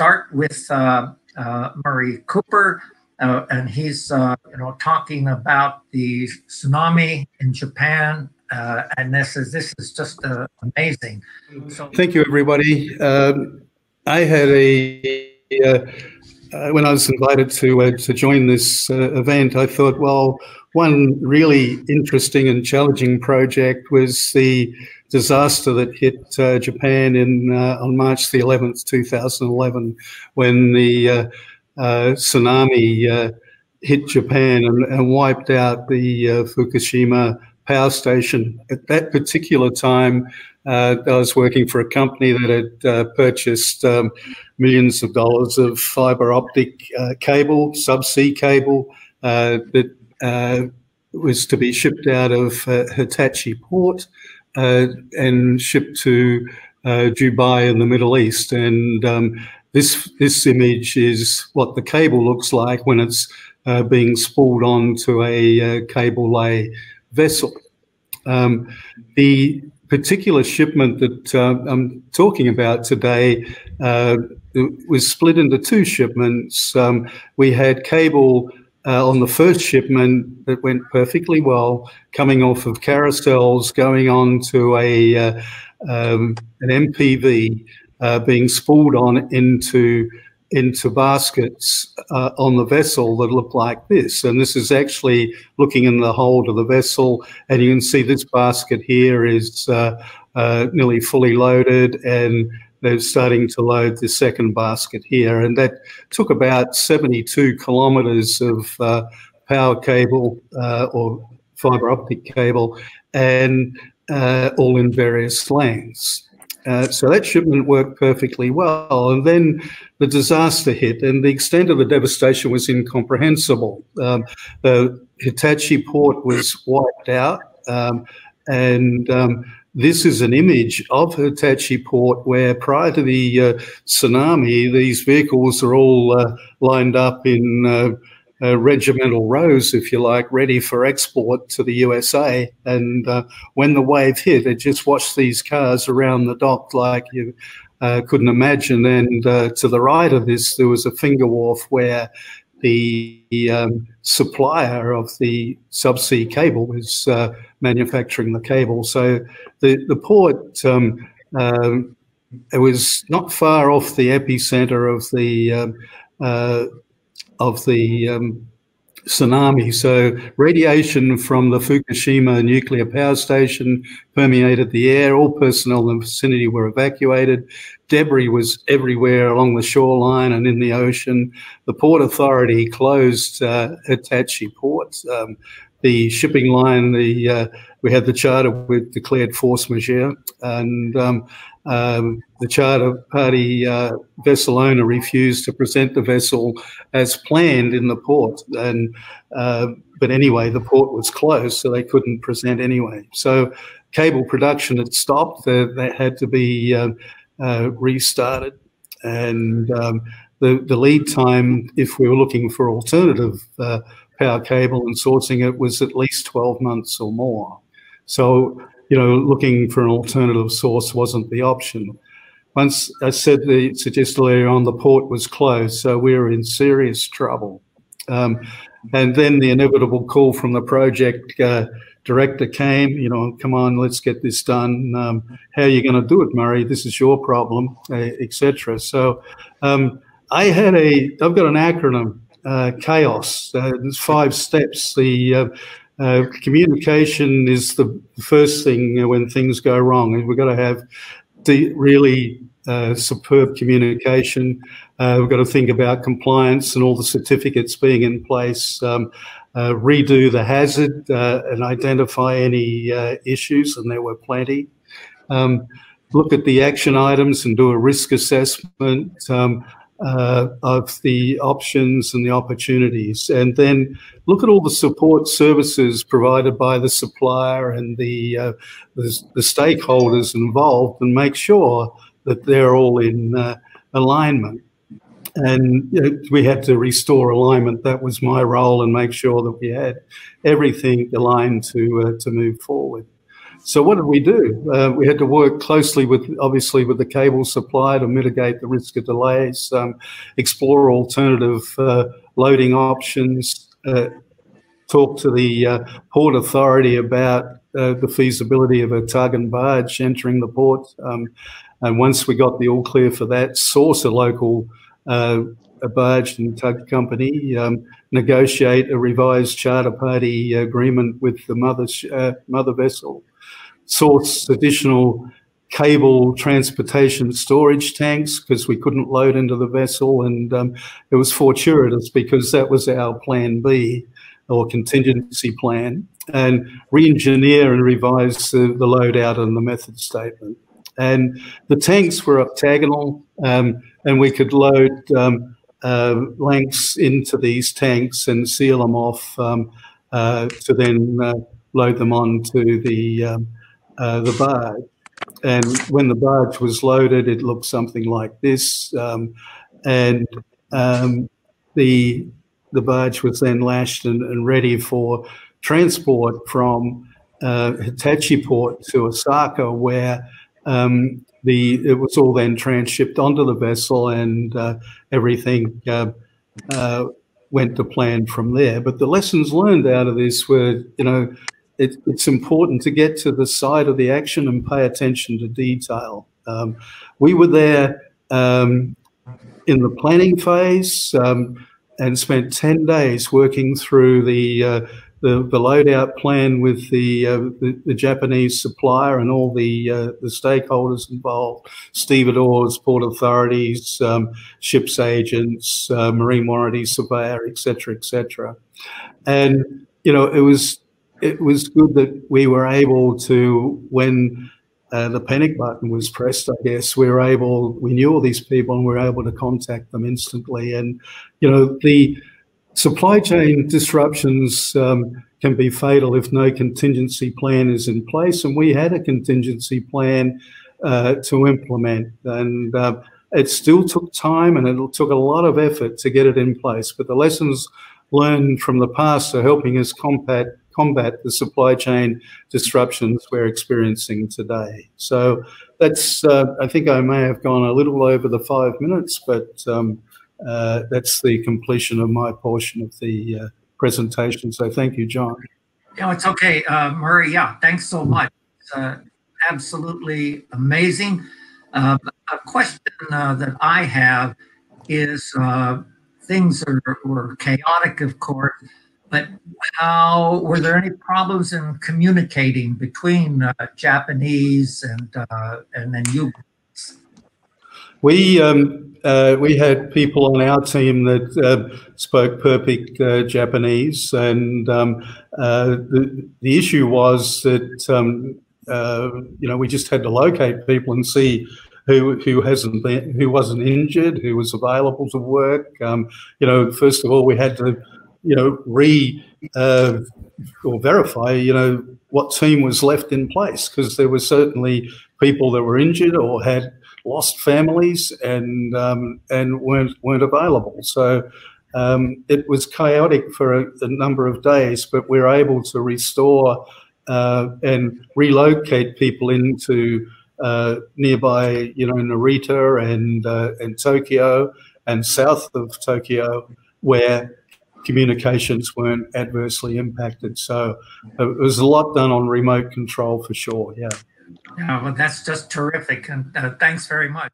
start with Murray Cooper, and he's talking about the tsunami in Japan, and this is just amazing. So, thank you, everybody. I had when I was invited to join this event, I thought, well, one really interesting and challenging project was the disaster that hit Japan on March the 11th, 2011, when the tsunami hit Japan and wiped out the Fukushima power station. At that particular time, I was working for a company that had purchased millions of dollars of fiber optic cable, subsea cable, that was to be shipped out of Hitachi port and shipped to Dubai in the Middle East. And this image is what the cable looks like when it's being spooled onto a cable lay vessel. The particular shipment that I'm talking about today was split into two shipments. We had cable on the first shipment that went perfectly well, coming off of carousels, going on to an MPV, being spooled on into baskets on the vessel that look like this. And this is actually looking in the hold of the vessel, and you can see this basket here is nearly fully loaded, and they're starting to load the second basket here. And that took about 72 kilometres of power cable or fibre optic cable, and all in various lengths. So that shipment worked perfectly well, and then the disaster hit, and the extent of the devastation was incomprehensible. The Hitachi port was wiped out, and this is an image of Hitachi port where prior to the tsunami, these vehicles are all lined up in regimental rows, if you like, ready for export to the USA. And when the wave hit, it just washed these cars around the dock like you couldn't imagine. And to the right of this, there was a finger wharf where the supplier of the subsea cable was manufacturing the cable. So the port, it was not far off the epicenter of the tsunami. So radiation from the Fukushima nuclear power station permeated the air. All personnel in the vicinity were evacuated. Debris was everywhere along the shoreline and in the ocean. The Port Authority closed Hitachi port. The shipping line, we had the charter with declared force majeure, and the charter party vessel owner refused to present the vessel as planned in the port. And but anyway, the port was closed, so they couldn't present anyway. So cable production had stopped. They had to be restarted, and the lead time, if we were looking for alternative power cable and sourcing it, was at least 12 months or more. So, looking for an alternative source wasn't the option. Once I suggested earlier on, the port was closed, so we were in serious trouble. And then the inevitable call from the project director came, come on, let's get this done. How are you going to do it, Murray? This is your problem, etc. So I've got an acronym, CHAOS. There's 5 steps. The communication is the first thing when things go wrong, and we've got to have really superb communication. We've got to think about compliance and all the certificates being in place, redo the hazard and identify any issues, and there were plenty. Look at the action items and do a risk assessment of the options and the opportunities, and then look at all the support services provided by the supplier and the stakeholders involved, and make sure that they're all in alignment. And we had to restore alignment. That was my role, and make sure that we had everything aligned to move forward. So what did we do? We had to work closely obviously with the cable supply to mitigate the risk of delays, explore alternative loading options, talk to the Port Authority about the feasibility of a tug and barge entering the port. And once we got the all clear for that, source a local a barge and tug company, negotiate a revised charter party agreement with the mother vessel, source additional cable transportation storage tanks because we couldn't load into the vessel, and it was fortuitous because that was our plan B or contingency plan, and re-engineer and revise the loadout and the method statement. And the tanks were octagonal, and we could load lengths into these tanks and seal them off to then load them onto the barge. And when the barge was loaded, it looked something like this. And the barge was then lashed and ready for transport from Hitachi Port to Osaka, where it was all then transshipped onto the vessel, and everything went to plan from there. But the lessons learned out of this were, it's important to get to the site of the action and pay attention to detail. We were there in the planning phase and spent 10 days working through the loadout plan with the Japanese supplier and all the stakeholders involved: stevedores, port authorities, ships agents, marine warranty surveyor, etc., etc. And it was good that we were able to, when the panic button was pressed, I guess, we knew all these people and we were able to contact them instantly. And, the supply chain disruptions can be fatal if no contingency plan is in place. And we had a contingency plan to implement. And it still took time and it took a lot of effort to get it in place. But the lessons learned from the past are helping us combat the supply chain disruptions we're experiencing today. So that's, I think I may have gone a little over the 5 minutes, but that's the completion of my portion of the presentation. So thank you, John. No, it's okay, Murray. Yeah, thanks so much. It's absolutely amazing. A question that I have is, things were chaotic, of course, but were there any problems in communicating between Japanese and then you? We had people on our team that spoke perfect Japanese, and the issue was that we just had to locate people and see who wasn't injured, who was available to work. First of all, we had to verify what team was left in place, because there were certainly people that were injured or had lost families and weren't available. So it was chaotic for a number of days, but we were able to restore and relocate people into nearby, Narita and Tokyo and south of Tokyo, where communications weren't adversely impacted. So it was a lot done on remote control for sure. Yeah. Yeah, well, that's just terrific, and thanks very much.